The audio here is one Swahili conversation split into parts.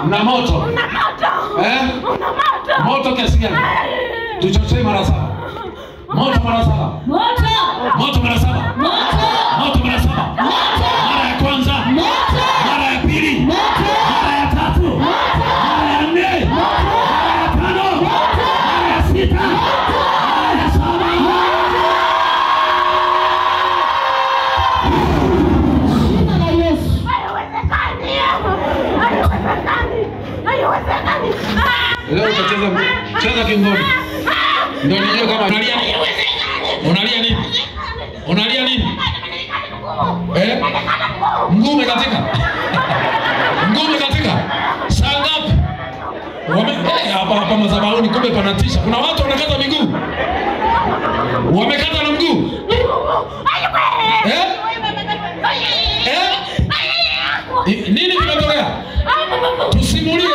Una moto. Moto kiasi gani? Tuchochee mara 7. Moto mara 7. Moto mara 7. Moto mara 7. Mara ya kwanza. Mara ya pili. Mara ya tatu. Mara ya 4. Mara ya 5. Mara ya 6. Mara ya 7. Leo utacheza kingoni. Ndio nijue kama unalia nini? Unalia nini? Mguu umekatika. Saa ngapi? Hapa madhabahuni kumbe panatisha. Kuna watu wanakata miguu. Wamekata na mguu. Nini kimetokea? Tusimulie.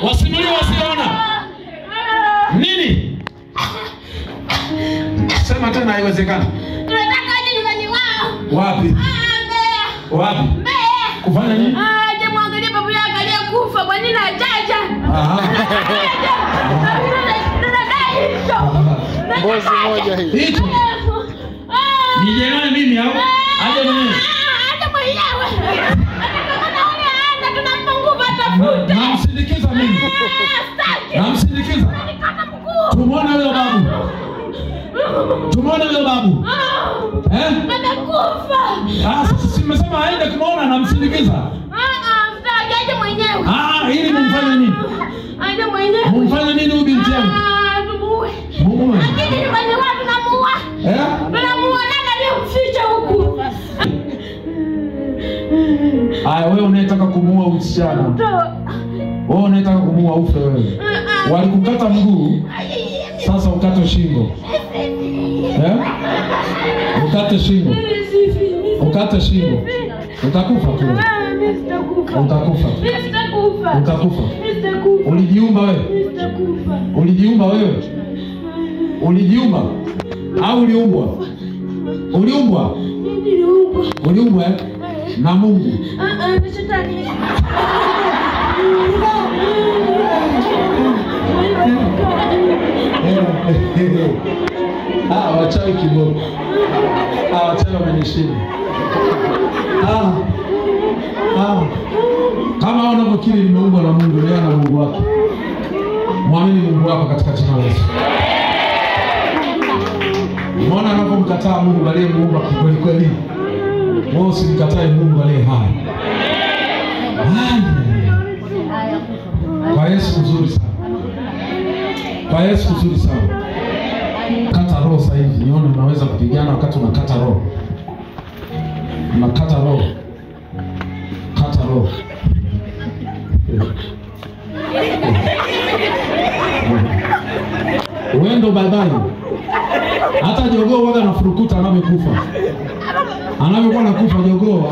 Wasimulie wasiona. Nini? Sema tena haiwezekani. Tunataka aje nyumbani wao. Wapi? Wapi? Kufanya nini? Aje muangalie babu yake aliyekufa kwa nini ajaja? Mbozi moja hii. Hicho. Nije naye mimi au? Aje mwenyewe. Aje mwenyewe. Anaona ana tunampa nguvu atafuta. Namsindikiza mimi. Namsindikiza. Tumuone huyo babu. Anakufa. Sasa simesema aende kumuona namsindikiza. Aje mwenyewe. Ili mumfanye nini? Aje mwenyewe. Mumfanye nini huyu binti yangu? Tumuue. Lakini nyumbani watu tunamuua. Tunamuua nani aliyemficha huku? Wewe unataka kumuua msichana. Wewe unataka kumuua ufe wewe. Walikukata mguu. Sasa ukate shingo. Ukate shingo. Utakufa tu. Utakufa. Ulijiumba wewe? Ulijiumba au uliumbwa? Uliumbwa na Mungu. Na shetani. Wachawi kiboko. Wachawi wamenishinda. Kama unavyokiri nimeumbwa na Mungu, leo na Mungu wako. Muamini Mungu wako katika jina la Yesu. Umeona anapomkataa Mungu aliyemuumba kweli kweli. Wewe usimkatae Mungu aliye hai. Kwa Yesu mzuri sana. Kata roho sasa hivi. Nione unaweza kupigana wakati unakata roho. Kata roho. Uendo bye. Hata jogoo waga anafurukuta anapokufa. Anapokuwa anakufa jogoo